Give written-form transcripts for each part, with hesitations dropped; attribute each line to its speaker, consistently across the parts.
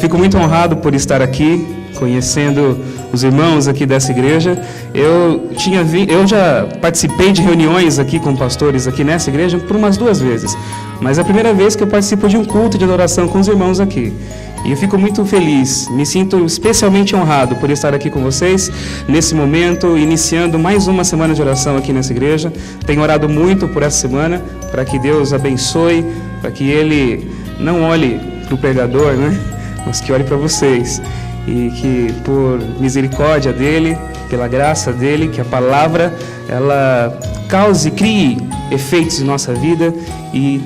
Speaker 1: fico muito honrado por estar aqui, conhecendo os irmãos aqui dessa igreja. Eu já participei de reuniões aqui com pastores aqui nessa igreja por umas 2 vezes, mas é a primeira vez que eu participo de um culto de adoração com os irmãos aqui. E eu fico muito feliz, me sinto especialmente honrado por estar aqui com vocês nesse momento, iniciando mais uma semana de oração aqui nessa igreja. Tenho orado muito por essa semana, para que Deus abençoe, para que Ele não olhe para o pregador, né? Mas que olhe para vocês. E que por misericórdia dEle, pela graça dEle, que a palavra, ela crie efeitos em nossa vida e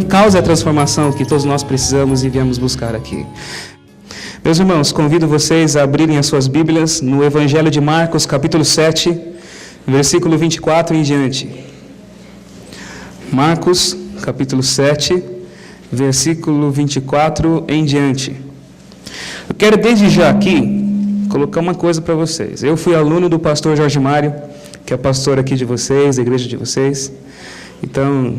Speaker 1: cause a transformação que todos nós precisamos e viemos buscar aqui. Meus irmãos, convido vocês a abrirem as suas Bíblias no Evangelho de Marcos, capítulo 7, versículo 24 em diante. Marcos, capítulo 7, versículo 24 em diante. Eu quero desde já aqui colocar uma coisa para vocês. Eu fui aluno do pastor Jorge Mário, que é pastor aqui de vocês, da igreja de vocês. Então,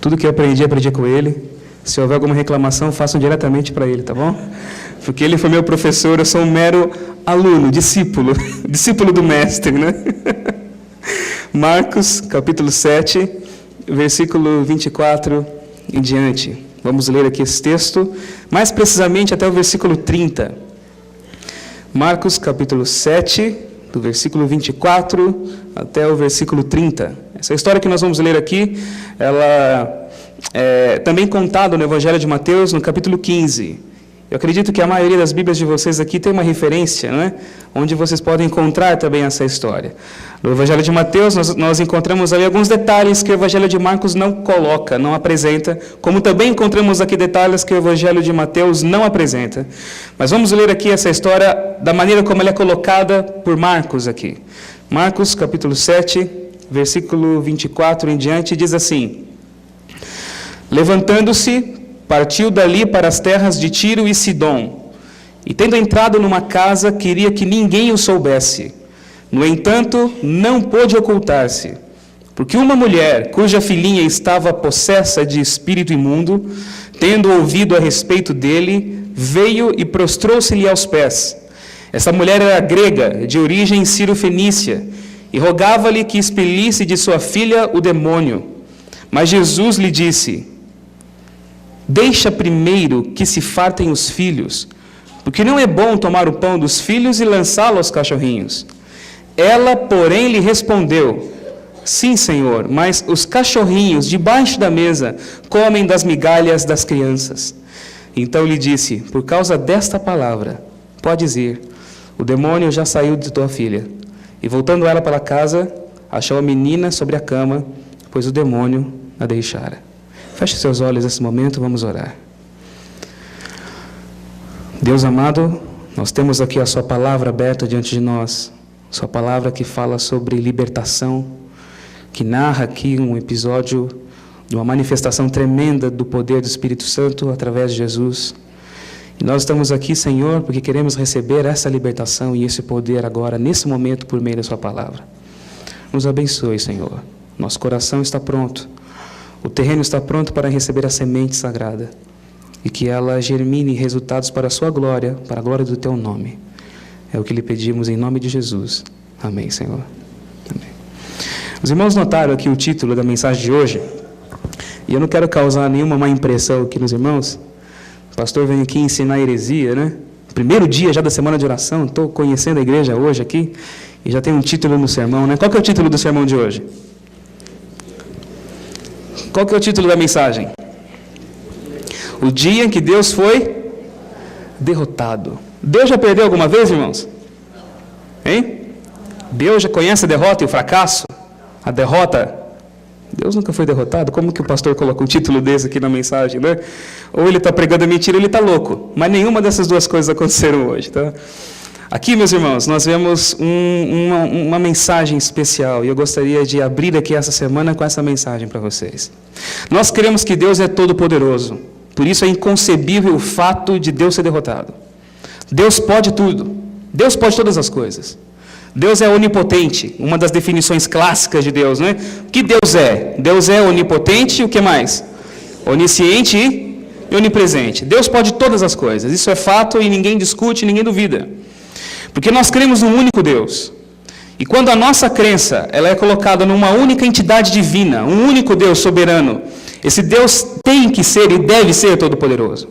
Speaker 1: tudo que eu aprendi com ele. Se houver alguma reclamação, façam diretamente para ele, tá bom? Porque ele foi meu professor, eu sou um mero aluno, discípulo do mestre, né? Marcos, capítulo 7, versículo 24 em diante. Vamos ler aqui esse texto, mais precisamente até o versículo 30. Marcos, capítulo 7, do versículo 24 até o versículo 30. Essa história que nós vamos ler aqui, ela é também contada no Evangelho de Mateus, no capítulo 15. Eu acredito que a maioria das Bíblias de vocês aqui tem uma referência, né? Onde vocês podem encontrar também essa história. No Evangelho de Mateus, nós encontramos ali alguns detalhes que o Evangelho de Marcos não coloca, não apresenta, como também encontramos aqui detalhes que o Evangelho de Mateus não apresenta. Mas vamos ler aqui essa história da maneira como ela é colocada por Marcos aqui. Marcos, capítulo 7, versículo 24 em diante, diz assim: Levantando-se, partiu dali para as terras de Tiro e Sidom, e tendo entrado numa casa, queria que ninguém o soubesse. No entanto, não pôde ocultar-se, porque uma mulher, cuja filhinha estava possessa de espírito imundo, tendo ouvido a respeito dele, veio e prostrou-se-lhe aos pés. Essa mulher era grega, de origem cirofenícia, e rogava-lhe que expelisse de sua filha o demônio. Mas Jesus lhe disse: Deixa primeiro que se fartem os filhos, porque não é bom tomar o pão dos filhos e lançá-lo aos cachorrinhos. Ela, porém, lhe respondeu: Sim, Senhor, mas os cachorrinhos debaixo da mesa comem das migalhas das crianças. Então lhe disse: Por causa desta palavra, podes ir, o demônio já saiu de tua filha. E voltando ela para casa, achou a menina sobre a cama, pois o demônio a deixara. Feche seus olhos nesse momento, vamos orar. Deus amado, nós temos aqui a sua palavra aberta diante de nós. Sua palavra que fala sobre libertação, que narra aqui um episódio de uma manifestação tremenda do poder do Espírito Santo através de Jesus. E nós estamos aqui, Senhor, porque queremos receber essa libertação e esse poder agora, nesse momento, por meio da sua palavra. Nos abençoe, Senhor. Nosso coração está pronto. O terreno está pronto para receber a semente sagrada e que ela germine resultados para a sua glória, para a glória do teu nome. É o que lhe pedimos em nome de Jesus. Amém, Senhor. Amém. Os irmãos notaram aqui o título da mensagem de hoje, e eu não quero causar nenhuma má impressão aqui nos irmãos. O pastor vem aqui ensinar heresia, né? Primeiro dia já da semana de oração, estou conhecendo a igreja hoje aqui, e já tem um título no sermão, né? Qual que é o título do sermão de hoje? Qual que é o título da mensagem? O dia em que Deus foi derrotado. Deus já perdeu alguma vez, irmãos? Hein? Deus já conhece a derrota e o fracasso? A derrota? Deus nunca foi derrotado? Como que o pastor colocou um título desse aqui na mensagem, né? Ou ele está pregando a mentira ou ele está louco. Mas nenhuma dessas duas coisas aconteceram hoje, tá? Aqui, meus irmãos, nós vemos uma mensagem especial e eu gostaria de abrir aqui essa semana com essa mensagem para vocês. Nós cremos que Deus é todo-poderoso, por isso é inconcebível o fato de Deus ser derrotado. Deus pode tudo, Deus pode todas as coisas. Deus é onipotente, uma das definições clássicas de Deus, né? O que Deus é? Deus é onipotente e o que mais? Onisciente e e onipresente. Deus pode todas as coisas. Isso é fato e ninguém discute, ninguém duvida. Porque nós cremos num único Deus. E quando a nossa crença ela é colocada numa única entidade divina, um único Deus soberano, esse Deus tem que ser e deve ser todo-poderoso.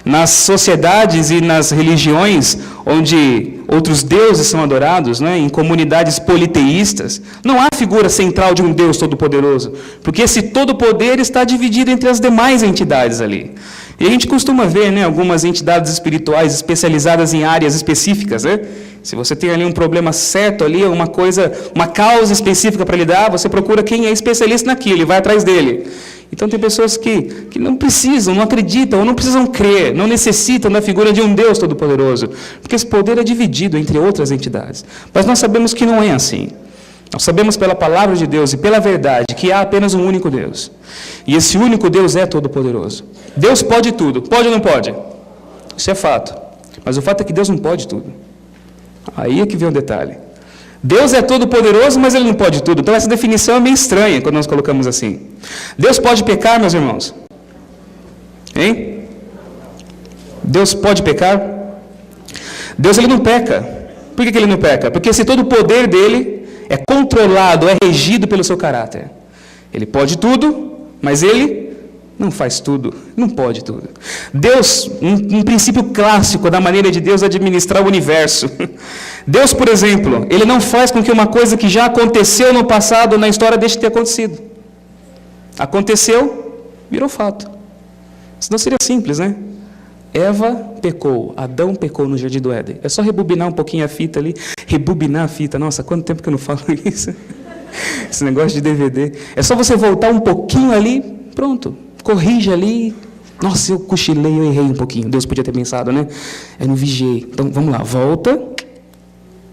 Speaker 1: Nas sociedades e nas religiões onde outros deuses são adorados, né, em comunidades politeístas, não há figura central de um Deus todo-poderoso, porque esse todo-poder está dividido entre as demais entidades ali. E a gente costuma ver, né, algumas entidades espirituais especializadas em áreas específicas, né? Se você tem ali um problema certo ali, uma coisa, uma causa específica para lidar, você procura quem é especialista naquilo e vai atrás dele. Então tem pessoas que não precisam, não acreditam, ou não precisam crer, não necessitam da figura de um Deus todo-poderoso, porque esse poder é dividido entre outras entidades. Mas nós sabemos que não é assim. Nós sabemos pela palavra de Deus e pela verdade que há apenas um único Deus. E esse único Deus é todo-poderoso. Deus pode tudo. Pode ou não pode? Isso é fato. Mas o fato é que Deus não pode tudo. Aí é que vem o detalhe. Deus é todo-poderoso, mas Ele não pode tudo. Então essa definição é meio estranha quando nós colocamos assim. Deus pode pecar, meus irmãos? Hein? Deus pode pecar? Deus ele não peca. Por que ele não peca? Porque se todo o poder dele é controlado, é regido pelo seu caráter. Ele pode tudo, mas ele não faz tudo, não pode tudo. Deus, um princípio clássico da maneira de Deus administrar o universo. Deus, por exemplo, ele não faz com que uma coisa que já aconteceu no passado, na história, deixe de ter acontecido. Aconteceu, virou fato. Senão seria simples, né? Eva pecou, Adão pecou no Jardim do Éden. É só rebobinar um pouquinho a fita ali. Rebobinar a fita. Nossa, quanto tempo que eu não falo isso? Esse negócio de DVD. É só você voltar um pouquinho ali, pronto. Corrige ali. Nossa, eu cochilei, eu errei um pouquinho. Deus podia ter pensado, né? Eu não vigiei. Então, vamos lá, volta.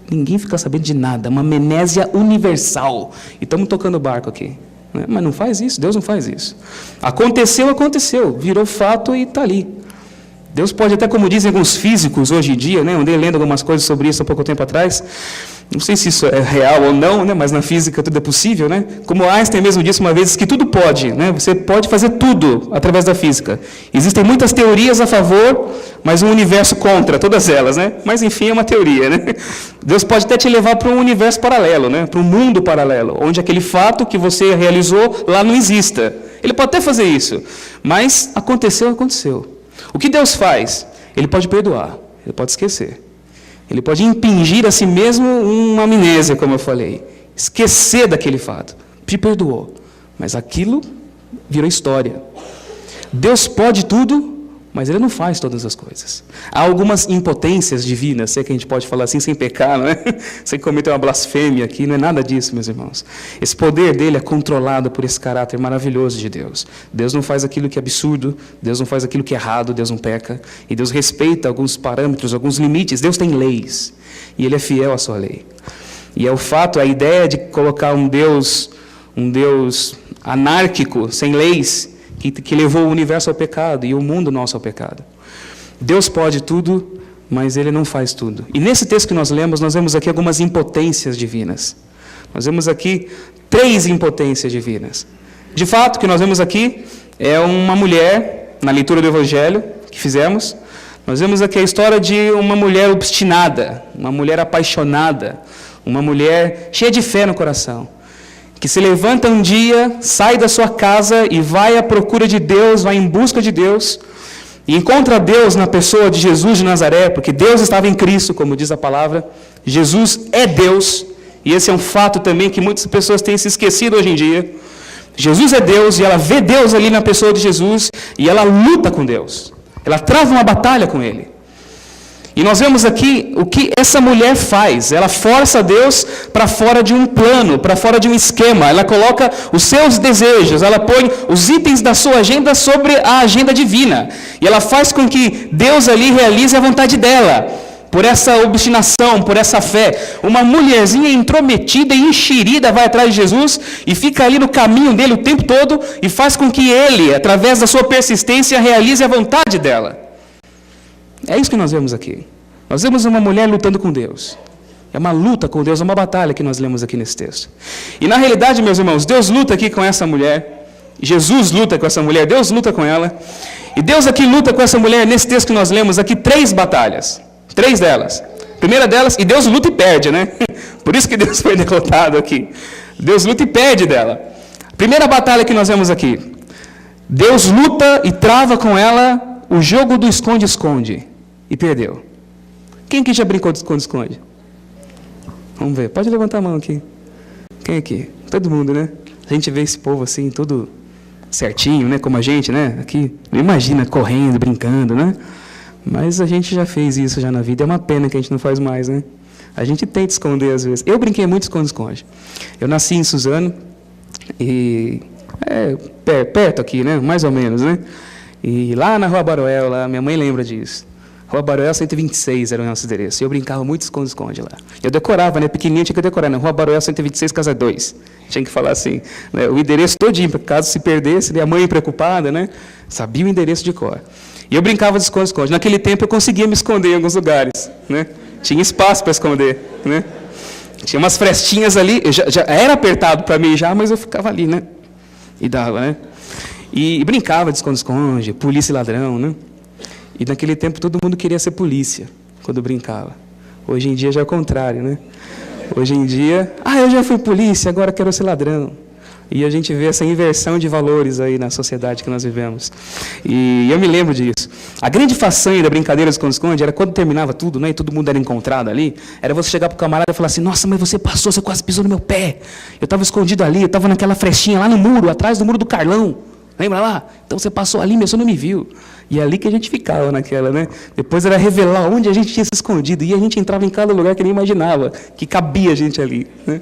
Speaker 1: Ninguém fica sabendo de nada. Uma amnésia universal. E estamos tocando o barco aqui. Mas não faz isso, Deus não faz isso. Aconteceu, aconteceu. Virou fato e está ali. Deus pode até, como dizem alguns físicos hoje em dia, né? Andei lendo algumas coisas sobre isso há pouco tempo atrás. Não sei se isso é real ou não, né? Mas na física tudo é possível, né? Como Einstein mesmo disse uma vez, que tudo pode, né? Você pode fazer tudo através da física. Existem muitas teorias a favor, mas um universo contra todas elas, né? Mas enfim, é uma teoria, né? Deus pode até te levar para um universo paralelo, né? Para um mundo paralelo, onde aquele fato que você realizou lá não exista. Ele pode até fazer isso, mas aconteceu, aconteceu. O que Deus faz? Ele pode perdoar, ele pode esquecer. Ele pode impingir a si mesmo uma amnésia, como eu falei. Esquecer daquele fato. Te perdoou. Mas aquilo virou história. Deus pode tudo, mas Ele não faz todas as coisas. Há algumas impotências divinas, sei que a gente pode falar assim, sem pecar, não é? Sem cometer uma blasfêmia aqui, não é nada disso, meus irmãos. Esse poder dele é controlado por esse caráter maravilhoso de Deus. Deus não faz aquilo que é absurdo, Deus não faz aquilo que é errado, Deus não peca. E Deus respeita alguns parâmetros, alguns limites. Deus tem leis, e Ele é fiel à sua lei. E é o fato, a ideia de colocar um Deus anárquico, sem leis, que levou o universo ao pecado e o mundo nosso ao pecado. Deus pode tudo, mas Ele não faz tudo. E nesse texto que nós lemos, nós vemos aqui algumas impotências divinas. Nós vemos aqui 3 impotências divinas. De fato, o que nós vemos aqui é uma mulher, na leitura do Evangelho que fizemos, nós vemos aqui a história de uma mulher obstinada, uma mulher apaixonada, uma mulher cheia de fé no coração, que se levanta um dia, sai da sua casa e vai à procura de Deus, vai em busca de Deus, e encontra Deus na pessoa de Jesus de Nazaré, porque Deus estava em Cristo, como diz a palavra. Jesus é Deus, e esse é um fato também que muitas pessoas têm se esquecido hoje em dia. Jesus é Deus, e ela vê Deus ali na pessoa de Jesus, e ela luta com Deus. Ela trava uma batalha com Ele. E nós vemos aqui o que essa mulher faz. Ela força Deus para fora de um plano, para fora de um esquema. Ela coloca os seus desejos, ela põe os itens da sua agenda sobre a agenda divina. E ela faz com que Deus ali realize a vontade dela. Por essa obstinação, por essa fé. Uma mulherzinha intrometida e enxerida vai atrás de Jesus e fica ali no caminho dele o tempo todo e faz com que ele, através da sua persistência, realize a vontade dela. É isso que nós vemos aqui. Nós vemos uma mulher lutando com Deus. É uma luta com Deus, é uma batalha que nós lemos aqui nesse texto. E na realidade, meus irmãos, Deus luta aqui com essa mulher. Jesus luta com essa mulher, Deus luta com ela. E Deus aqui luta com essa mulher, nesse texto que nós lemos aqui, 3 batalhas. 3 delas. A primeira delas, e Deus luta e perde, né? Por isso que Deus foi derrotado aqui. Deus luta e perde dela. A primeira batalha que nós vemos aqui. Deus luta e trava com ela o jogo do esconde-esconde. E perdeu. Quem aqui já brincou de esconde-esconde? Vamos ver. Pode levantar a mão aqui. Quem aqui? Todo mundo, né? A gente vê esse povo assim, todo certinho, né? Como a gente, né? Aqui, não imagina correndo, brincando, né? Mas a gente já fez isso já na vida. É uma pena que a gente não faz mais, né? A gente tenta esconder às vezes. Eu brinquei muito esconde-esconde. Eu nasci em Suzano, e perto aqui, né? Mais ou menos, né? E lá na Rua Baroel, lá, minha mãe lembra disso. Rua Baroel 126 era o nosso endereço. E eu brincava muito esconde-esconde lá. Eu decorava, né? Pequenininho tinha que decorar, né? Rua Baroel 126, casa 2. Tinha que falar assim, né? O endereço todinho, caso se perdesse, né? A mãe preocupada, né? Sabia o endereço de cor. E eu brincava de esconde-esconde. Naquele tempo eu conseguia me esconder em alguns lugares, né? Tinha espaço para esconder, né? Tinha umas frestinhas ali, já era apertado para mim já, mas eu ficava ali, né? E dava, né? E brincava de esconde-esconde, polícia e ladrão, né? E naquele tempo todo mundo queria ser polícia, quando brincava. Hoje em dia já é o contrário, né? Hoje em dia, eu já fui polícia, agora quero ser ladrão. E a gente vê essa inversão de valores aí na sociedade que nós vivemos. E eu me lembro disso. A grande façanha da brincadeira de esconde-esconde era quando terminava tudo, né, e todo mundo era encontrado ali, era você chegar para o camarada e falar assim, nossa, mas você passou, você quase pisou no meu pé. Eu estava escondido ali, eu estava naquela frestinha lá no muro, atrás do muro do Carlão. Lembra lá? Então você passou ali, mas você não me viu. E é ali que a gente ficava naquela, né? Depois era revelar onde a gente tinha se escondido. E a gente entrava em cada lugar que nem imaginava, que cabia a gente ali, né?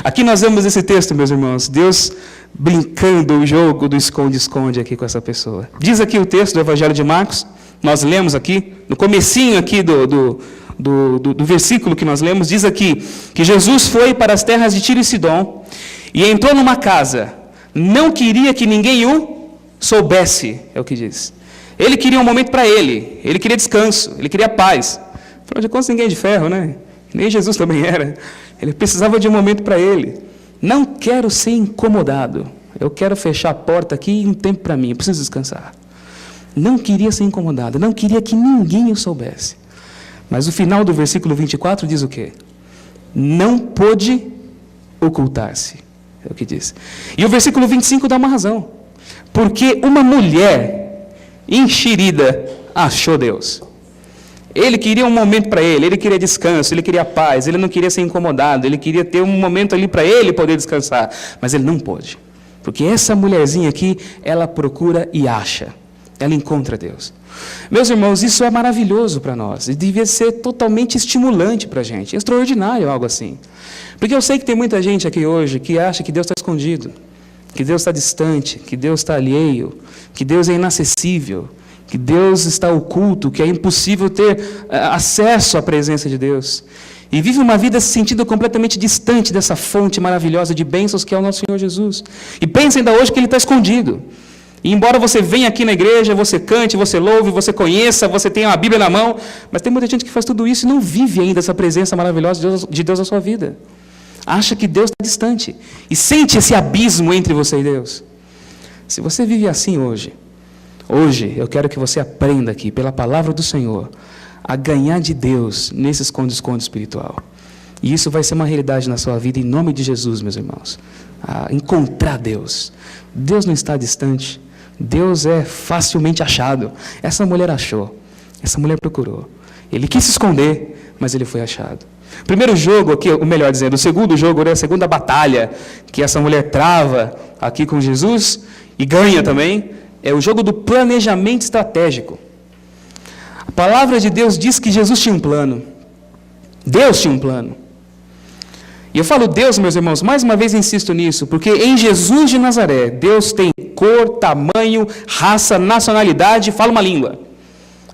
Speaker 1: Aqui nós vemos esse texto, meus irmãos. Deus brincando o jogo do esconde-esconde aqui com essa pessoa. Diz aqui o texto do Evangelho de Marcos. Nós lemos aqui, no comecinho aqui do versículo que nós lemos, diz aqui que Jesus foi para as terras de Tiro e Sidom e entrou numa casa. Não queria que ninguém o soubesse, é o que diz. Ele queria um momento para ele queria descanso, ele queria paz. Afinal de contas, ninguém é de ferro, né? Nem Jesus também era. Ele precisava de um momento para ele. Não quero ser incomodado, eu quero fechar a porta aqui e um tempo para mim, eu preciso descansar. Não queria ser incomodado, não queria que ninguém o soubesse. Mas o final do versículo 24 diz o quê? Não pôde ocultar-se. É o que diz. E o versículo 25 dá uma razão. Porque uma mulher enxerida achou Deus. Ele queria um momento para ele queria descanso, ele queria paz, ele não queria ser incomodado, ele queria ter um momento ali para ele poder descansar. Mas ele não pôde. Porque essa mulherzinha aqui, ela procura e acha. Ela encontra Deus. Meus irmãos, isso é maravilhoso para nós. E devia ser totalmente estimulante para a gente. Extraordinário algo assim. Porque eu sei que tem muita gente aqui hoje que acha que Deus está escondido, que Deus está distante, que Deus está alheio, que Deus é inacessível, que Deus está oculto, que é impossível ter acesso à presença de Deus. E vive uma vida se sentindo completamente distante dessa fonte maravilhosa de bênçãos que é o nosso Senhor Jesus. E pensa ainda hoje que Ele está escondido. E embora você venha aqui na igreja, você cante, você louve, você conheça, você tenha uma Bíblia na mão, mas tem muita gente que faz tudo isso e não vive ainda essa presença maravilhosa de Deus na sua vida. Acha que Deus está distante e sente esse abismo entre você e Deus. Se você vive assim hoje eu quero que você aprenda aqui, pela palavra do Senhor, a ganhar de Deus nesse esconde-esconde espiritual. E isso vai ser uma realidade na sua vida, em nome de Jesus, meus irmãos. A encontrar Deus. Deus não está distante. Deus é facilmente achado. Essa mulher achou. Essa mulher procurou. Ele quis se esconder, mas ele foi achado. O primeiro jogo aqui, ou melhor dizendo, o segundo jogo, né, a segunda batalha que essa mulher trava aqui com Jesus e ganha também, é o jogo do planejamento estratégico. A palavra de Deus diz que Jesus tinha um plano. Deus tinha um plano. E eu falo Deus, meus irmãos, mais uma vez insisto nisso, porque em Jesus de Nazaré, Deus tem cor, tamanho, raça, nacionalidade, fala uma língua.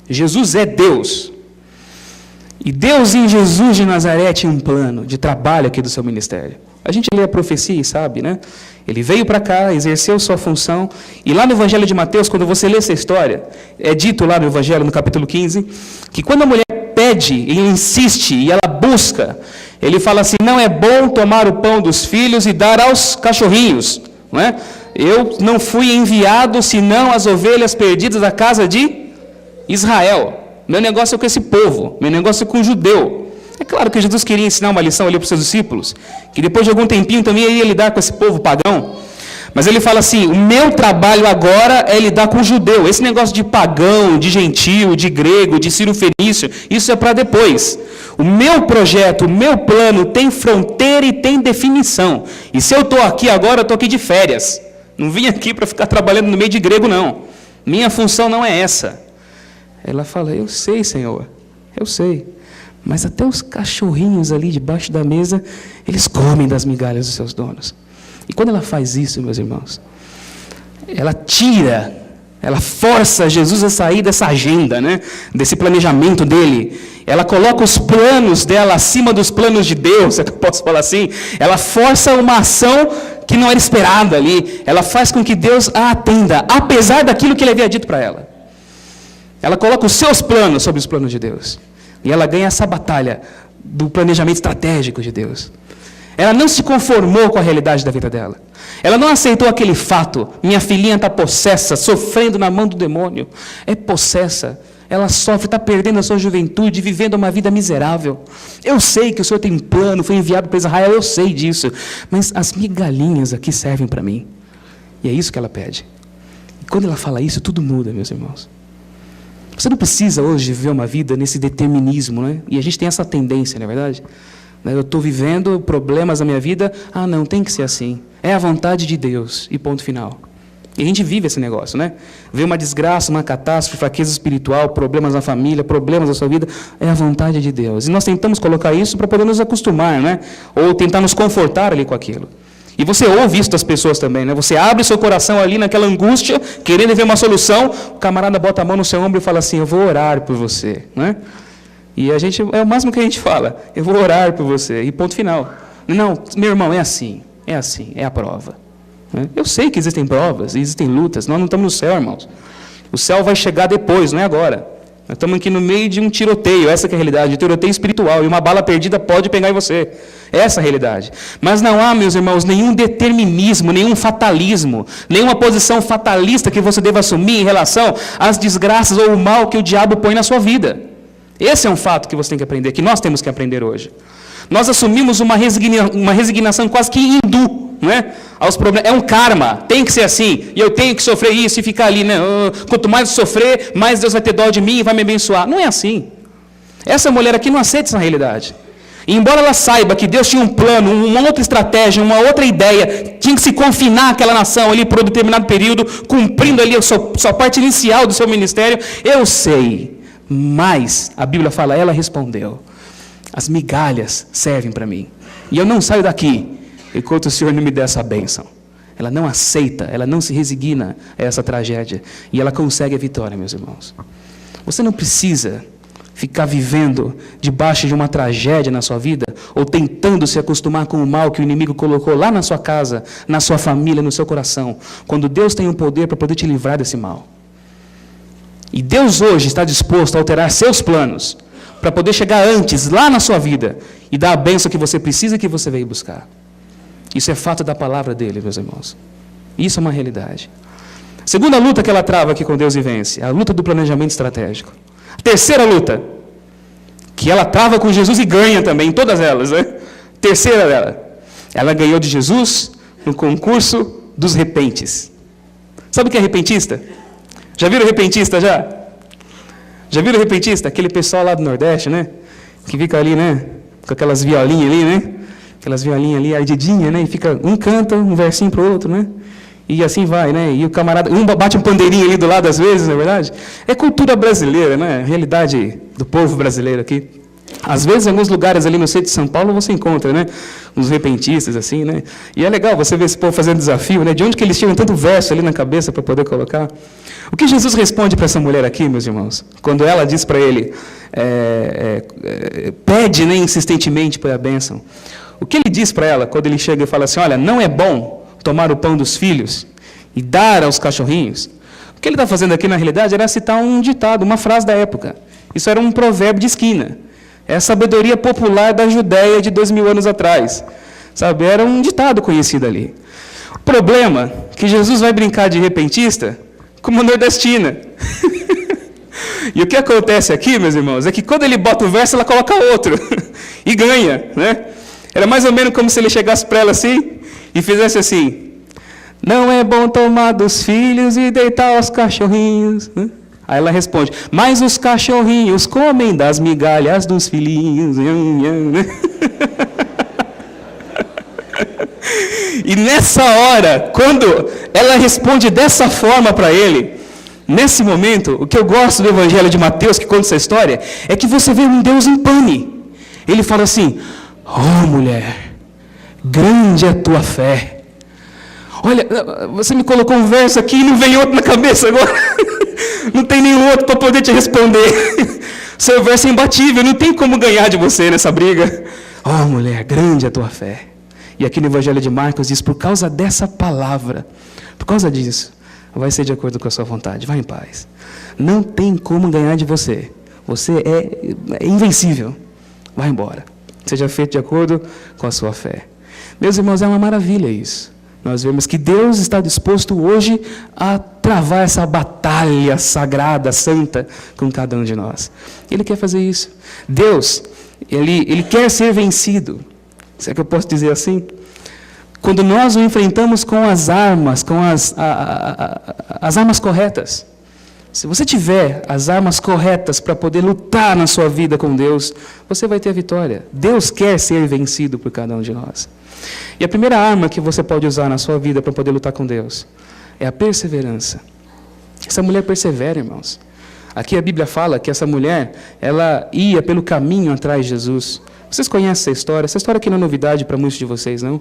Speaker 1: Jesus é Deus. E Deus em Jesus de Nazaré tinha um plano de trabalho aqui do seu ministério. A gente lê a profecia e sabe, né? Ele veio para cá, exerceu sua função, e lá no Evangelho de Mateus, quando você lê essa história, é dito lá no Evangelho, no capítulo 15, que quando a mulher pede, e insiste, e ela busca, ele fala assim, não é bom tomar o pão dos filhos e dar aos cachorrinhos, não é? Eu não fui enviado senão as ovelhas perdidas da casa de Israel. Meu negócio é com esse povo, meu negócio é com o judeu. É claro que Jesus queria ensinar uma lição ali para os seus discípulos, que depois de algum tempinho também ia lidar com esse povo pagão. Mas ele fala assim, o meu trabalho agora é lidar com o judeu. Esse negócio de pagão, de gentio, de grego, de sírio-fenício, isso é para depois. O meu projeto, o meu plano tem fronteira e tem definição. E se eu estou aqui agora, eu estou aqui de férias. Não vim aqui para ficar trabalhando no meio de grego, não. Minha função não é essa. Ela fala, eu sei, Senhor, eu sei. Mas até os cachorrinhos ali debaixo da mesa, eles comem das migalhas dos seus donos. E quando ela faz isso, meus irmãos, ela força Jesus a sair dessa agenda, né? Desse planejamento dele. Ela coloca os planos dela acima dos planos de Deus, é que eu posso falar assim. Ela força uma ação que não era esperada ali. Ela faz com que Deus a atenda, apesar daquilo que ele havia dito para ela. Ela coloca os seus planos sobre os planos de Deus. E ela ganha essa batalha do planejamento estratégico de Deus. Ela não se conformou com a realidade da vida dela. Ela não aceitou aquele fato. Minha filhinha está possessa, sofrendo na mão do demônio. É possessa. Ela sofre, está perdendo a sua juventude, vivendo uma vida miserável. Eu sei que o Senhor tem um plano, foi enviado para Israel, eu sei disso. Mas as migalhinhas aqui servem para mim. E é isso que ela pede. E quando ela fala isso, tudo muda, meus irmãos. Você não precisa hoje viver uma vida nesse determinismo, né? E a gente tem essa tendência, não é verdade? Eu estou vivendo problemas na minha vida, não, tem que ser assim. É a vontade de Deus, e ponto final. E a gente vive esse negócio, né? Vê uma desgraça, uma catástrofe, fraqueza espiritual, problemas na família, problemas na sua vida, é a vontade de Deus. E nós tentamos colocar isso para poder nos acostumar, né? Ou tentar nos confortar ali com aquilo. E você ouve isso das pessoas também, né? Você abre seu coração ali naquela angústia, querendo ver uma solução, o camarada bota a mão no seu ombro e fala assim, eu vou orar por você, né? E a gente, é o máximo que a gente fala, eu vou orar por você, e ponto final. Não, meu irmão, é assim, é a prova. Eu sei que existem provas, existem lutas, nós não estamos no céu, irmãos. O céu vai chegar depois, não é agora. Nós estamos aqui no meio de um tiroteio, essa que é a realidade, um tiroteio espiritual, e uma bala perdida pode pegar em você. Essa é a realidade. Mas não há, meus irmãos, nenhum determinismo, nenhum fatalismo, nenhuma posição fatalista que você deva assumir em relação às desgraças ou o mal que o diabo põe na sua vida. Esse é um fato que você tem que aprender, que nós temos que aprender hoje. Nós assumimos uma resignação quase que hindu, não é? Aos problemas. É um karma, tem que ser assim, e eu tenho que sofrer isso e ficar ali, né? Quanto mais eu sofrer, mais Deus vai ter dó de mim e vai me abençoar. Não é assim. Essa mulher aqui não aceita essa realidade. E embora ela saiba que Deus tinha um plano, uma outra estratégia, uma outra ideia, tinha que se confinar aquela nação ali por um determinado período, cumprindo ali a sua parte inicial do seu ministério, eu sei. Mas, a Bíblia fala, ela respondeu, as migalhas servem para mim. E eu não saio daqui, enquanto o Senhor não me der essa bênção. Ela não aceita, ela não se resigna a essa tragédia. E ela consegue a vitória, meus irmãos. Você não precisa ficar vivendo debaixo de uma tragédia na sua vida, ou tentando se acostumar com o mal que o inimigo colocou lá na sua casa, na sua família, no seu coração, quando Deus tem o poder para poder te livrar desse mal. E Deus hoje está disposto a alterar seus planos, para poder chegar antes, lá na sua vida, e dar a bênção que você precisa e que você veio buscar. Isso é fato da palavra dele, meus irmãos. Isso é uma realidade. A segunda luta que ela trava aqui com Deus e vence, a luta do planejamento estratégico. A terceira luta, que ela trava com Jesus e ganha também, em todas elas, né? Terceira dela, ela ganhou de Jesus no concurso dos repentes. Sabe o que é repentista? Já viram repentista, já? Já viram repentista? Aquele pessoal lá do Nordeste, né? Que fica ali, né? Com aquelas violinhas ali, né? Aquelas violinhas ali, ardidinhas, né? E fica, um canta um versinho para o outro, né? E assim vai, né? E o camarada, um bate um pandeirinho ali do lado às vezes, não é verdade? É cultura brasileira, né? Realidade do povo brasileiro aqui. Às vezes, em alguns lugares ali no centro de São Paulo, você encontra, né? Uns repentistas, assim, né? E é legal você ver esse povo fazendo desafio, né? De onde que eles tiram tanto verso ali na cabeça para poder colocar? O que Jesus responde para essa mulher aqui, meus irmãos? Quando ela diz para ele, pede, né, insistentemente por a bênção. O que ele diz para ela, quando ele chega e fala assim, olha, não é bom tomar o pão dos filhos e dar aos cachorrinhos? O que ele está fazendo aqui, na realidade, era citar um ditado, uma frase da época. Isso era um provérbio de esquina. É a sabedoria popular da Judéia de 2000 anos atrás. Sabe? Era um ditado conhecido ali. Problema que Jesus vai brincar de repentista com uma nordestina. E o que acontece aqui, meus irmãos, é que quando ele bota o verso, ela coloca outro. E ganha, né? Era mais ou menos como se ele chegasse para ela assim e fizesse assim: não é bom tomar dos filhos e deitar aos cachorrinhos, né? Aí ela responde: mas os cachorrinhos comem das migalhas dos filhinhos. E nessa hora, quando ela responde dessa forma para ele, nesse momento, o que eu gosto do Evangelho de Mateus, que conta essa história, é que você vê um Deus em pane. Ele fala assim: oh mulher, grande é a tua fé. Olha, você me colocou um verso aqui e não vem outro na cabeça agora. Não tem nenhum outro para poder te responder. Seu verso é imbatível, não tem como ganhar de você nessa briga. Oh mulher, grande é a tua fé. E aqui no Evangelho de Marcos diz: por causa dessa palavra, por causa disso, vai ser de acordo com a sua vontade, vai em paz. Não tem como ganhar de você. Você é invencível. Vai embora. Seja feito de acordo com a sua fé. Meus irmãos, é uma maravilha isso. Nós vemos que Deus está disposto hoje a travar essa batalha sagrada, santa, com cada um de nós. Ele quer fazer isso. Deus, Ele quer ser vencido. Será que eu posso dizer assim? Quando nós o enfrentamos com as armas, com as armas corretas. Se você tiver as armas corretas para poder lutar na sua vida com Deus, você vai ter a vitória. Deus quer ser vencido por cada um de nós. E a primeira arma que você pode usar na sua vida para poder lutar com Deus é a perseverança. Essa mulher persevera, irmãos. Aqui a Bíblia fala que essa mulher, ela ia pelo caminho atrás de Jesus. Vocês conhecem essa história? Essa história aqui não é novidade para muitos de vocês, não?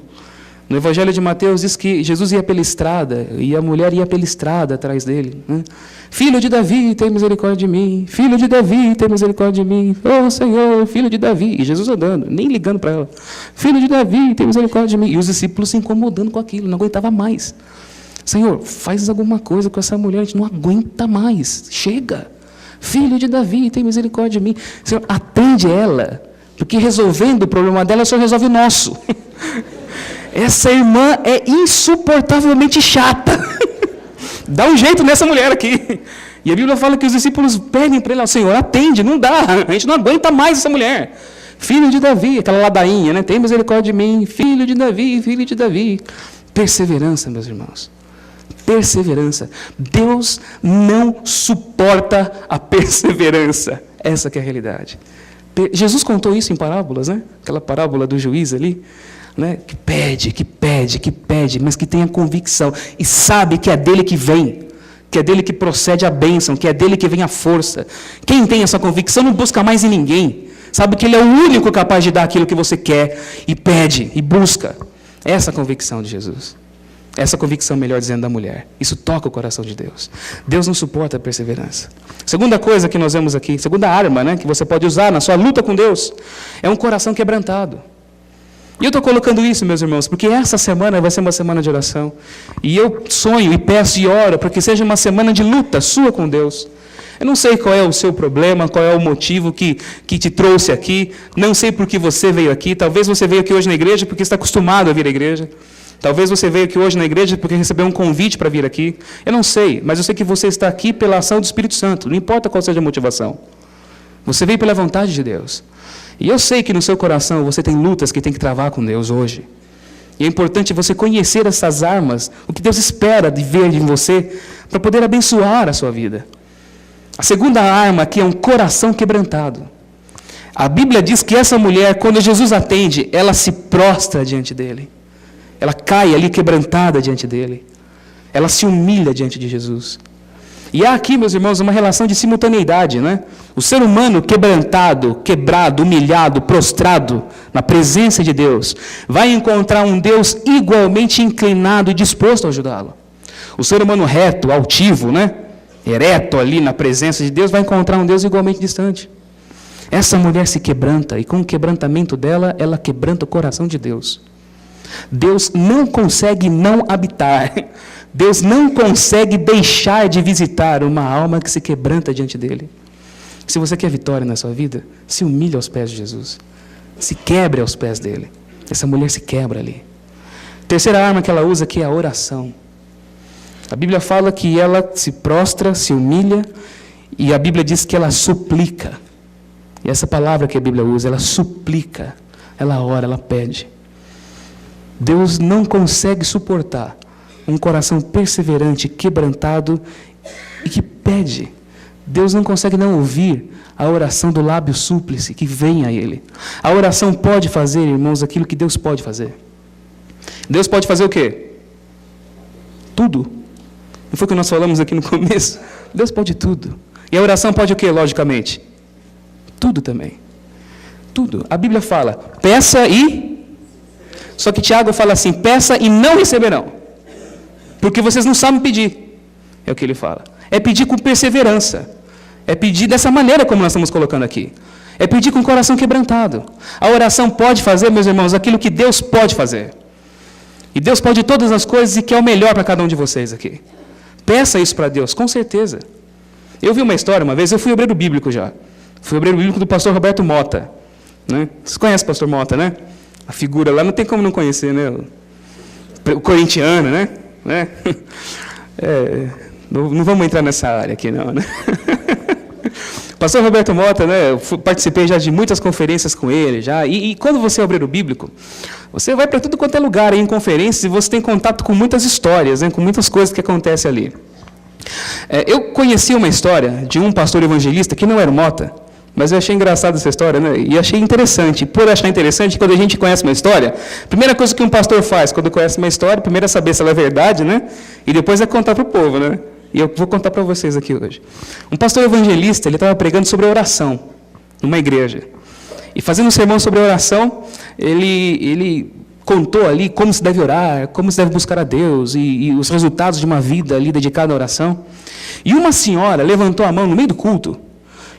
Speaker 1: No Evangelho de Mateus diz que Jesus ia pela estrada e a mulher ia pela estrada atrás dele, né? Filho de Davi, tem misericórdia de mim. Filho de Davi, tem misericórdia de mim. Oh Senhor, filho de Davi. E Jesus andando, nem ligando para ela. Filho de Davi, tem misericórdia de mim. E os discípulos se incomodando com aquilo, não aguentava mais. Senhor, faz alguma coisa com essa mulher, a gente não aguenta mais. Chega. Filho de Davi, tem misericórdia de mim. Senhor, atende ela, porque resolvendo o problema dela, o Senhor resolve o nosso. Essa irmã é insuportavelmente chata. Dá um jeito nessa mulher aqui. E a Bíblia fala que os discípulos pedem para ele: Senhor, atende, não dá, a gente não aguenta mais essa mulher. Filho de Davi, aquela ladainha, né? Tem misericórdia de mim, filho de Davi, filho de Davi. Perseverança, meus irmãos. Perseverança. Deus não suporta a perseverança. Essa que é a realidade. Jesus contou isso em parábolas, né? Aquela parábola do juiz ali, né? Que pede, mas que tem a convicção e sabe que é dele que vem, que é dele que procede a bênção, que é dele que vem a força. Quem tem essa convicção não busca mais em ninguém. Sabe que ele é o único capaz de dar aquilo que você quer e pede e busca. Essa é a convicção de Jesus. Essa convicção, melhor dizendo, da mulher. Isso toca o coração de Deus. Deus não suporta a perseverança. Segunda coisa que nós vemos aqui, segunda arma, né, que você pode usar na sua luta com Deus, é um coração quebrantado. E eu estou colocando isso, meus irmãos, porque essa semana vai ser uma semana de oração. E eu sonho e peço e oro para que seja uma semana de luta sua com Deus. Eu não sei qual é o seu problema, qual é o motivo que te trouxe aqui. Não sei por que você veio aqui. Talvez você veio aqui hoje na igreja porque está acostumado a vir à igreja. Talvez você veio aqui hoje na igreja porque recebeu um convite para vir aqui. Eu não sei, mas eu sei que você está aqui pela ação do Espírito Santo. Não importa qual seja a motivação. Você veio pela vontade de Deus. E eu sei que no seu coração você tem lutas que tem que travar com Deus hoje. E é importante você conhecer essas armas, o que Deus espera de ver em você, para poder abençoar a sua vida. A segunda arma aqui é um coração quebrantado. A Bíblia diz que essa mulher, quando Jesus atende, ela se prostra diante dele. Ela cai ali quebrantada diante dele. Ela se humilha diante de Jesus. E há aqui, meus irmãos, uma relação de simultaneidade, né? O ser humano quebrantado, quebrado, humilhado, prostrado na presença de Deus, vai encontrar um Deus igualmente inclinado e disposto a ajudá-lo. O ser humano reto, altivo, né? Ereto ali na presença de Deus, vai encontrar um Deus igualmente distante. Essa mulher se quebranta, e com o quebrantamento dela, ela quebranta o coração de Deus. Deus não consegue não habitar. Deus não consegue deixar de visitar uma alma que se quebranta diante dele. Se você quer vitória na sua vida, se humilhe aos pés de Jesus. Se quebre aos pés dele. Essa mulher se quebra ali. Terceira arma que ela usa aqui é a oração. A Bíblia fala que ela se prostra, se humilha, e a Bíblia diz que ela suplica. E essa palavra que a Bíblia usa, ela suplica, ela ora, ela pede. Deus não consegue suportar um coração perseverante, quebrantado e que pede. Deus não consegue não ouvir a oração do lábio súplice que vem a Ele. A oração pode fazer, irmãos, aquilo que Deus pode fazer. Deus pode fazer o quê? Tudo. Não foi o que nós falamos aqui no começo? Deus pode tudo. E a oração pode o quê, logicamente? Tudo também. Tudo. A Bíblia fala, peça e... Só que Tiago fala assim, peça e não receberão. Porque vocês não sabem pedir. É o que ele fala. É pedir com perseverança. É pedir dessa maneira como nós estamos colocando aqui. É pedir com o coração quebrantado. A oração pode fazer, meus irmãos, aquilo que Deus pode fazer. E Deus pode todas as coisas e quer o melhor para cada um de vocês aqui. Peça isso para Deus, com certeza. Eu vi uma história uma vez, eu fui obreiro bíblico já. Fui obreiro bíblico do pastor Roberto Mota. Né? Vocês conhecem o pastor Mota, né? A figura lá, não tem como não conhecer, né? O corintiano, né? Não vamos entrar nessa área aqui, não, né? Pastor Roberto Mota, né? Eu participei já de muitas conferências com ele, já. E quando você é obreiro bíblico, você vai para tudo quanto é lugar aí, em conferências, e você tem contato com muitas histórias, né? Com muitas coisas que acontecem ali. Eu conheci uma história de um pastor evangelista, que não era o Mota, mas eu achei engraçada essa história, né? E achei interessante. Por achar interessante, quando a gente conhece uma história, a primeira coisa que um pastor faz quando conhece uma história, primeiro é saber se ela é verdade, né? E depois é contar para o povo, né? E eu vou contar para vocês aqui hoje. Um pastor evangelista, ele estava pregando sobre oração, numa igreja. E fazendo um sermão sobre oração, ele contou ali como se deve orar, como se deve buscar a Deus, e os resultados de uma vida ali dedicada à oração. E uma senhora levantou a mão no meio do culto,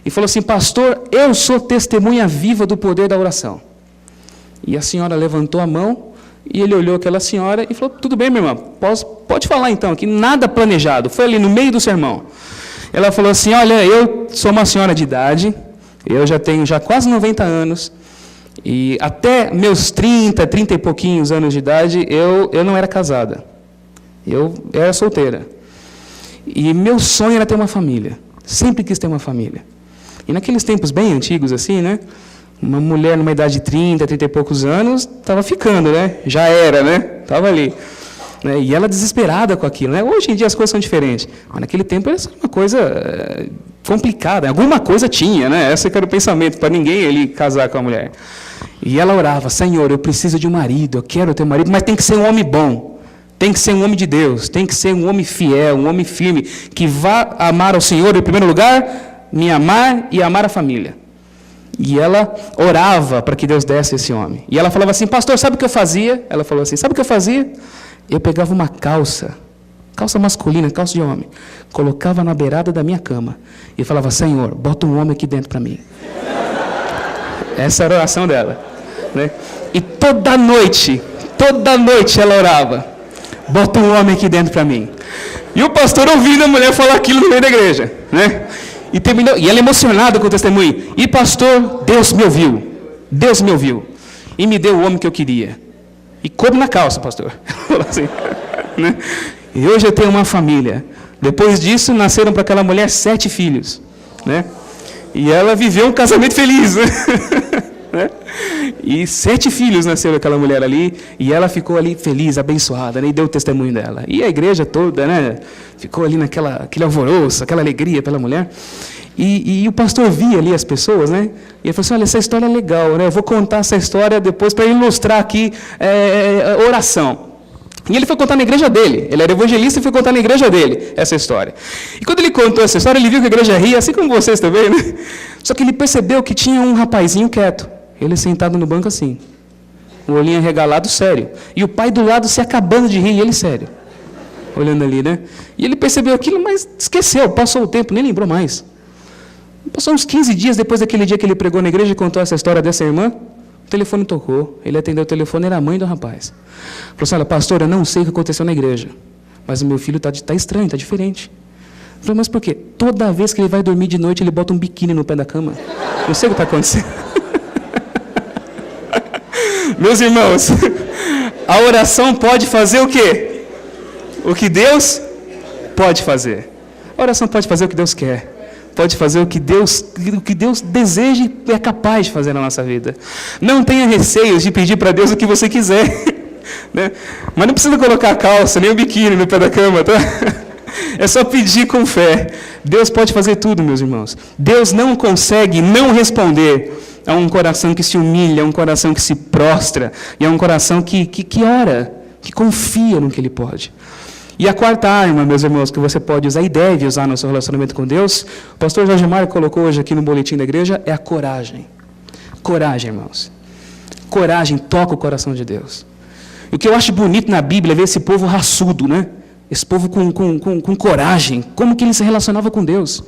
Speaker 1: e falou assim, pastor, eu sou testemunha viva do poder da oração. E a senhora levantou a mão, e ele olhou aquela senhora e falou, tudo bem, minha irmã, pode falar então, que nada planejado, foi ali no meio do sermão. Ela falou assim, olha, eu sou uma senhora de idade, eu já tenho quase 90 anos, e até meus 30 e pouquinhos anos de idade, eu não era casada, eu era solteira. E meu sonho era ter uma família, sempre quis ter uma família. E naqueles tempos bem antigos assim, né? Uma mulher numa idade de 30 e poucos anos, estava ficando, né? Já era, né? Estava ali. Né? E ela desesperada com aquilo, né? Hoje em dia as coisas são diferentes. Mas naquele tempo era uma coisa complicada. Alguma coisa tinha, né? Esse era o pensamento, para ninguém ele casar com a mulher. E ela orava, Senhor, eu preciso de um marido, eu quero ter um marido, mas tem que ser um homem bom. Tem que ser um homem de Deus, tem que ser um homem fiel, um homem firme, que vá amar ao Senhor em primeiro lugar, me amar e amar a família. E ela orava para que Deus desse esse homem. E ela falava assim, pastor, sabe o que eu fazia? Ela falou assim, sabe o que eu fazia? Eu pegava uma calça masculina, calça de homem, colocava na beirada da minha cama e falava, Senhor, bota um homem aqui dentro para mim. Essa era a oração dela. Né? E toda noite ela orava, bota um homem aqui dentro para mim. E o pastor ouvindo a mulher falar aquilo no meio da igreja. Né? E terminou, e ela emocionada com o testemunho. E pastor, Deus me ouviu. E me deu o homem que eu queria. E coube na calça, pastor. Assim, né? E hoje eu tenho uma família. Depois disso, nasceram para aquela mulher 7 filhos. Né? E ela viveu um casamento feliz. Né? E 7 filhos nasceram aquela mulher ali. E ela ficou ali feliz, abençoada, né? E deu o testemunho dela. E a igreja toda, né? Ficou ali aquele alvoroço, aquela alegria pela mulher. E o pastor via ali as pessoas, né? E ele falou assim, olha, essa história é legal, né? Eu vou contar essa história depois para ilustrar aqui oração. E ele foi contar na igreja dele. Ele era evangelista e foi contar na igreja dele essa história. E quando ele contou essa história, ele viu que a igreja ria, assim como vocês também, né? Só que ele percebeu que tinha um rapazinho quieto. Ele sentado no banco assim, o olhinho arregalado, sério. E o pai do lado se acabando de rir, e ele sério. Olhando ali, né? E ele percebeu aquilo, mas esqueceu, passou o tempo, nem lembrou mais. Passou uns 15 dias depois daquele dia que ele pregou na igreja e contou essa história dessa irmã, o telefone tocou, ele atendeu o telefone, era a mãe do rapaz. Falou assim, olha, pastor, eu não sei o que aconteceu na igreja, mas o meu filho está estranho, está diferente. Eu falei, mas por quê? Toda vez que ele vai dormir de noite, ele bota um biquíni no pé da cama. Não sei o que está acontecendo. Meus irmãos, A oração pode fazer o quê? O que Deus pode fazer. A oração pode fazer o que Deus quer. Pode fazer o que Deus deseja e é capaz de fazer na nossa vida. Não tenha receios de pedir para Deus o que você quiser. Né? Mas não precisa colocar a calça, nem o biquíni no pé da cama, tá? É só pedir com fé. Deus pode fazer tudo, meus irmãos. Deus não consegue não responder a um coração que se humilha, a um coração que se prostra, e a um coração que ora, que confia no que Ele pode. E a quarta arma, meus irmãos, que você pode usar e deve usar no seu relacionamento com Deus, o pastor Jorge Mário colocou hoje aqui no boletim da igreja, é a coragem. Coragem, irmãos. Coragem toca o coração de Deus. E o que eu acho bonito na Bíblia é ver esse povo raçudo, né? Esse povo com coragem. Como que ele se relacionava com Deus?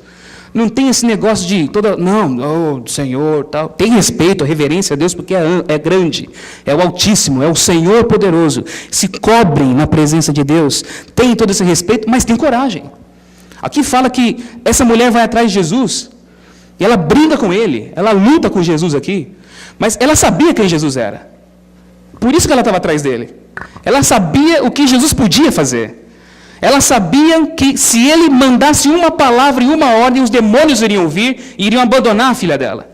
Speaker 1: Não tem esse negócio de Senhor, tal. Tem respeito, reverência a Deus, porque é grande, é o Altíssimo, é o Senhor poderoso. Se cobrem na presença de Deus, tem todo esse respeito, mas tem coragem. Aqui fala que essa mulher vai atrás de Jesus, e ela briga com ele, ela luta com Jesus aqui, mas ela sabia quem Jesus era. Por isso que ela estava atrás dele. Ela sabia o que Jesus podia fazer. Ela sabia que se ele mandasse uma palavra e uma ordem, os demônios iriam vir e iriam abandonar a filha dela.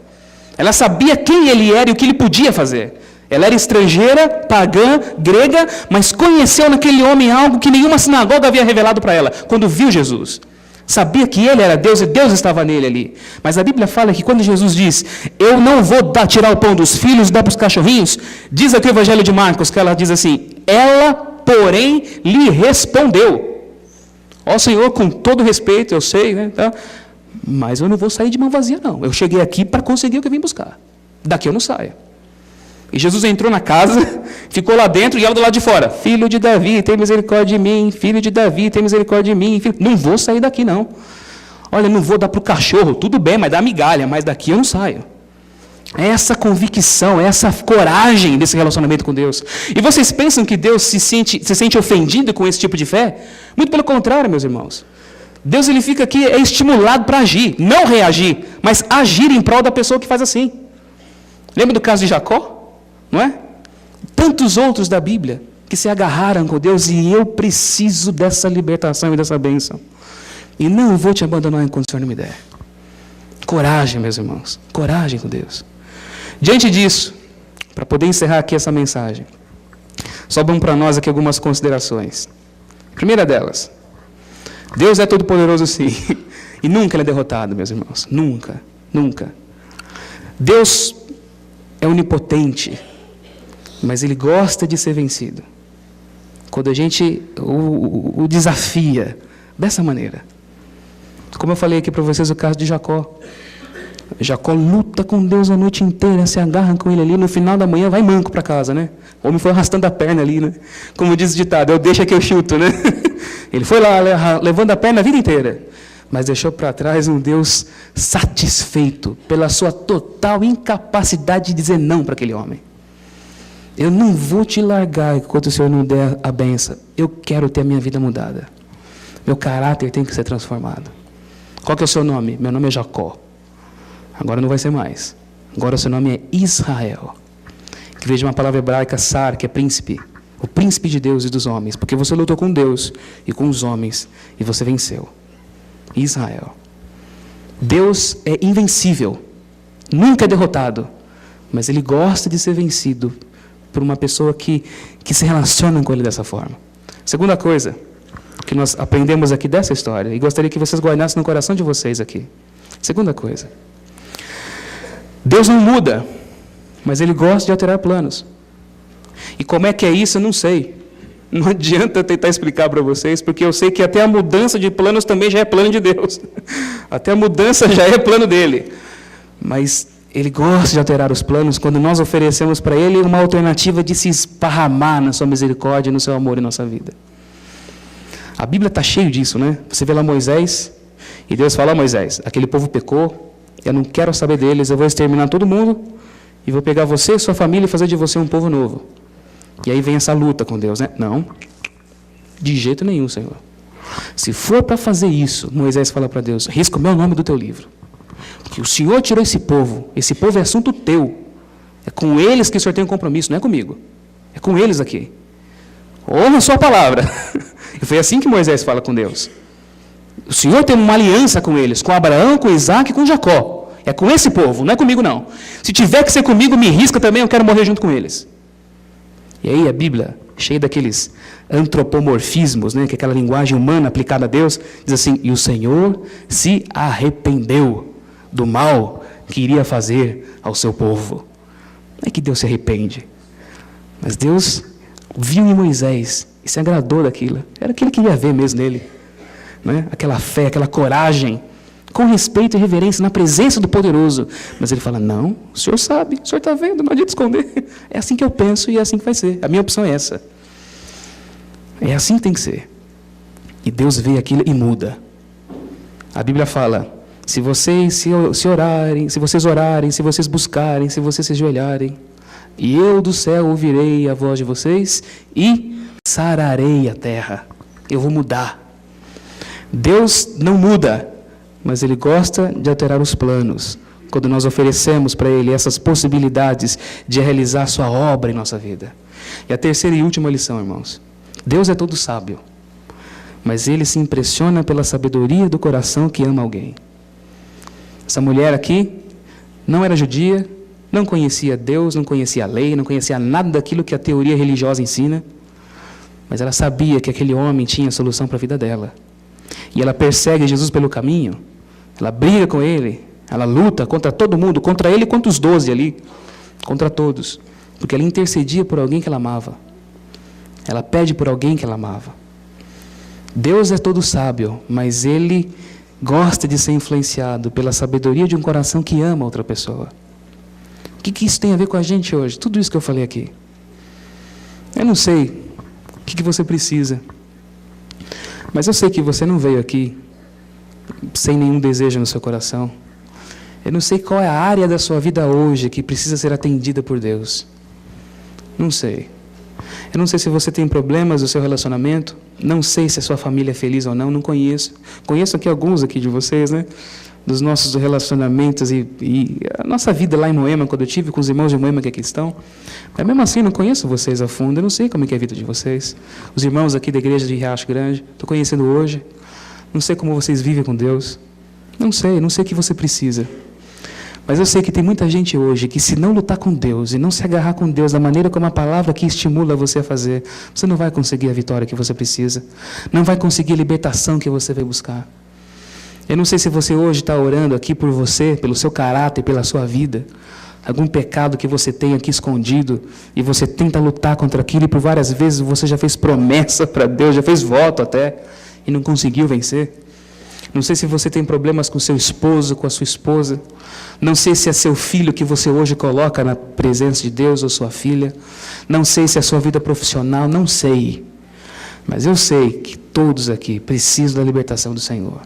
Speaker 1: Ela sabia quem ele era e o que ele podia fazer. Ela era estrangeira, pagã, grega, mas conheceu naquele homem algo que nenhuma sinagoga havia revelado para ela, quando viu Jesus. Sabia que ele era Deus e Deus estava nele ali. Mas a Bíblia fala que quando Jesus diz, eu não vou tirar o pão dos filhos e dar para os cachorrinhos, diz aqui o Evangelho de Marcos, que ela diz assim, ela, porém, lhe respondeu. Ó Senhor, com todo respeito, eu sei, né, tá? Mas eu não vou sair de mão vazia, não. Eu cheguei aqui para conseguir o que eu vim buscar. Daqui eu não saio. E Jesus entrou na casa, ficou lá dentro e ela do lado de fora. Filho de Davi, tem misericórdia de mim. Filho de Davi, tem misericórdia de mim. Não vou sair daqui, não. Olha, não vou dar para o cachorro, tudo bem, mas dá migalha, mas daqui eu não saio. É essa convicção, é essa coragem desse relacionamento com Deus. E vocês pensam que Deus se sente ofendido com esse tipo de fé? Muito pelo contrário, meus irmãos. Deus ele fica aqui estimulado para agir, não reagir, mas agir em prol da pessoa que faz assim. Lembra do caso de Jacó? Não é? Tantos outros da Bíblia que se agarraram com Deus e eu preciso dessa libertação e dessa bênção. E não vou te abandonar enquanto o Senhor não me der. Coragem, meus irmãos. Coragem com Deus. Diante disso, para poder encerrar aqui essa mensagem, sobram para nós aqui algumas considerações. Primeira delas, Deus é todo-poderoso sim, e nunca ele é derrotado, meus irmãos, nunca, nunca. Deus é onipotente, mas ele gosta de ser vencido. Quando a gente o desafia dessa maneira. Como eu falei aqui para vocês o caso de Jacó. Jacó luta com Deus a noite inteira, se agarra com ele ali, no final da manhã vai manco para casa, né? O homem foi arrastando a perna ali, né? Como diz o ditado, eu deixo que eu chuto, né? Ele foi lá, levando a perna a vida inteira, mas deixou para trás um Deus satisfeito pela sua total incapacidade de dizer não para aquele homem. Eu não vou te largar enquanto o Senhor não der a benção. Eu quero ter a minha vida mudada. Meu caráter tem que ser transformado. Qual que é o seu nome? Meu nome é Jacó. Agora não vai ser mais. Agora o seu nome é Israel. Que veja uma palavra hebraica, Sar, que é príncipe. O príncipe de Deus e dos homens. Porque você lutou com Deus e com os homens e você venceu. Israel. Deus é invencível. Nunca é derrotado. Mas ele gosta de ser vencido por uma pessoa que se relaciona com ele dessa forma. Segunda coisa que nós aprendemos aqui dessa história, e gostaria que vocês guardassem no coração de vocês aqui. Segunda coisa. Deus não muda, mas ele gosta de alterar planos. E como é que é isso, eu não sei. Não adianta tentar explicar para vocês, porque eu sei que até a mudança de planos também já é plano de Deus. Até a mudança já é plano dele. Mas ele gosta de alterar os planos quando nós oferecemos para ele uma alternativa de se esparramar na sua misericórdia, no seu amor em nossa vida. A Bíblia está cheia disso, né? Você vê lá Moisés, e Deus fala, Moisés, aquele povo pecou, eu não quero saber deles, eu vou exterminar todo mundo, e vou pegar você e sua família e fazer de você um povo novo. E aí vem essa luta com Deus, né? Não, de jeito nenhum, Senhor. Se for para fazer isso, Moisés fala para Deus, risca o meu nome do teu livro. Porque o Senhor tirou esse povo é assunto teu. É com eles que o Senhor tem um compromisso, não é comigo. É com eles aqui. honra a sua palavra. E foi assim que Moisés fala com Deus. O Senhor tem uma aliança com eles, com Abraão, com Isaac e com Jacó. É com esse povo, não é comigo não. Se tiver que ser comigo, me risca também, eu quero morrer junto com eles. E aí a Bíblia, cheia daqueles antropomorfismos, né, que é aquela linguagem humana aplicada a Deus, diz assim: e o Senhor se arrependeu do mal que iria fazer ao seu povo. Não é que Deus se arrepende, mas Deus viu em Moisés e se agradou daquilo. Era o que ele queria ver mesmo nele, né? Aquela fé, aquela coragem, com respeito e reverência na presença do poderoso. Mas ele fala: não, o Senhor sabe, o Senhor está vendo, não adianta esconder. É assim que eu penso e é assim que vai ser. A minha opção é essa. É assim que tem que ser. E Deus vê aquilo e muda. A Bíblia fala: se vocês orarem, se vocês buscarem, se vocês se ajoelharem, e eu do céu ouvirei a voz de vocês e sararei a terra. Eu vou mudar. Deus não muda, mas Ele gosta de alterar os planos, quando nós oferecemos para Ele essas possibilidades de realizar sua obra em nossa vida. E a terceira e última lição, irmãos: Deus é todo sábio, mas Ele se impressiona pela sabedoria do coração que ama alguém. Essa mulher aqui não era judia, não conhecia Deus, não conhecia a lei, não conhecia nada daquilo que a teoria religiosa ensina, mas ela sabia que aquele homem tinha a solução para a vida dela. E ela persegue Jesus pelo caminho, ela briga com ele, ela luta contra todo mundo, contra ele e contra os 12 ali, contra todos, porque ela intercedia por alguém que ela amava. Ela pede por alguém que ela amava. Deus é todo sábio, mas Ele gosta de ser influenciado pela sabedoria de um coração que ama outra pessoa. O que isso tem a ver com a gente hoje? Tudo isso que eu falei aqui. Eu não sei o que você precisa, mas eu sei que você não veio aqui sem nenhum desejo no seu coração. Eu não sei qual é a área da sua vida hoje que precisa ser atendida por Deus. Não sei. Eu não sei se você tem problemas no seu relacionamento. Não sei se a sua família é feliz ou não. Não conheço. Conheço aqui alguns aqui de vocês, né? Dos nossos relacionamentos e a nossa vida lá em Moema, quando eu tive com os irmãos de Moema que aqui estão. Mas mesmo assim, não conheço vocês a fundo. Eu não sei como é a vida de vocês. Os irmãos aqui da igreja de Riacho Grande, estou conhecendo hoje. Não sei como vocês vivem com Deus. Não sei o que você precisa. Mas eu sei que tem muita gente hoje que, se não lutar com Deus e não se agarrar com Deus da maneira como a palavra aqui estimula você a fazer, você não vai conseguir a vitória que você precisa. Não vai conseguir a libertação que você vai buscar. Eu não sei se você hoje está orando aqui por você, pelo seu caráter, pela sua vida. Algum pecado que você tem aqui escondido e você tenta lutar contra aquilo e por várias vezes você já fez promessa para Deus, já fez voto até e não conseguiu vencer. Não sei se você tem problemas com seu esposo, com a sua esposa. Não sei se é seu filho que você hoje coloca na presença de Deus ou sua filha. Não sei se é a sua vida profissional, não sei. Mas eu sei que todos aqui precisam da libertação do Senhor.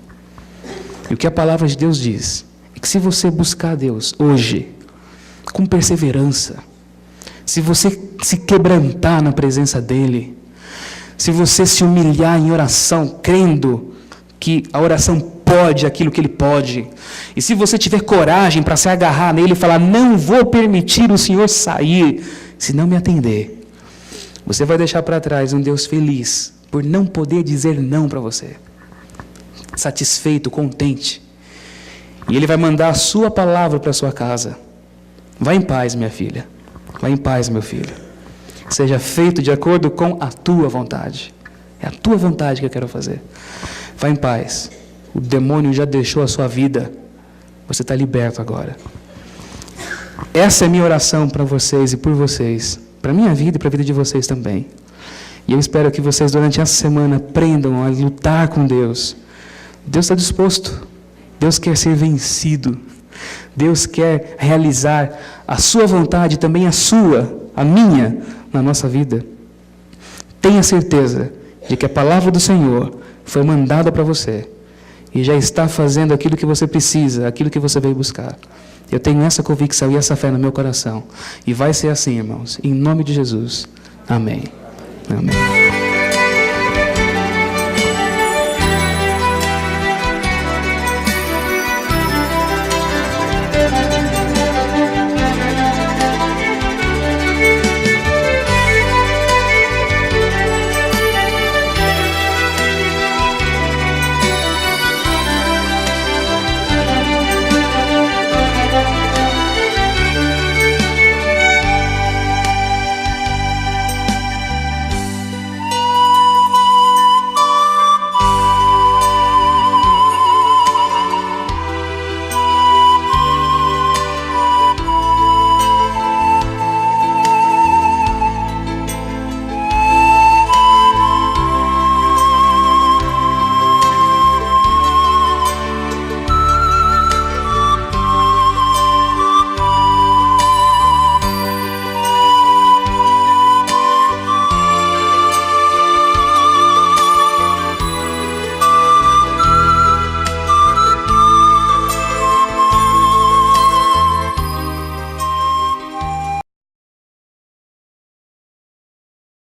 Speaker 1: E o que a palavra de Deus diz é que se você buscar a Deus hoje, com perseverança, se você se quebrantar na presença dEle, se você se humilhar em oração, crendo que a oração pode aquilo que Ele pode, e se você tiver coragem para se agarrar nele e falar: não vou permitir o Senhor sair se não me atender, você vai deixar para trás um Deus feliz por não poder dizer não para você, satisfeito, contente, e Ele vai mandar a sua palavra para a sua casa. Vá em paz, minha filha, vá em paz, meu filho, seja feito de acordo com a tua vontade. É a tua vontade que eu quero fazer. Vá em paz. O demônio já deixou a sua vida. Você está liberto agora. Essa é a minha oração para vocês e por vocês. Para a minha vida e para a vida de vocês também. E eu espero que vocês durante essa semana aprendam a lutar com Deus. Deus está disposto. Deus quer ser vencido. Deus quer realizar a sua vontade, também a sua, a minha, na nossa vida. Tenha certeza de que a palavra do Senhor foi mandada para você e já está fazendo aquilo que você precisa, aquilo que você veio buscar. Eu tenho essa convicção e essa fé no meu coração. E vai ser assim, irmãos, em nome de Jesus. Amém. Amém.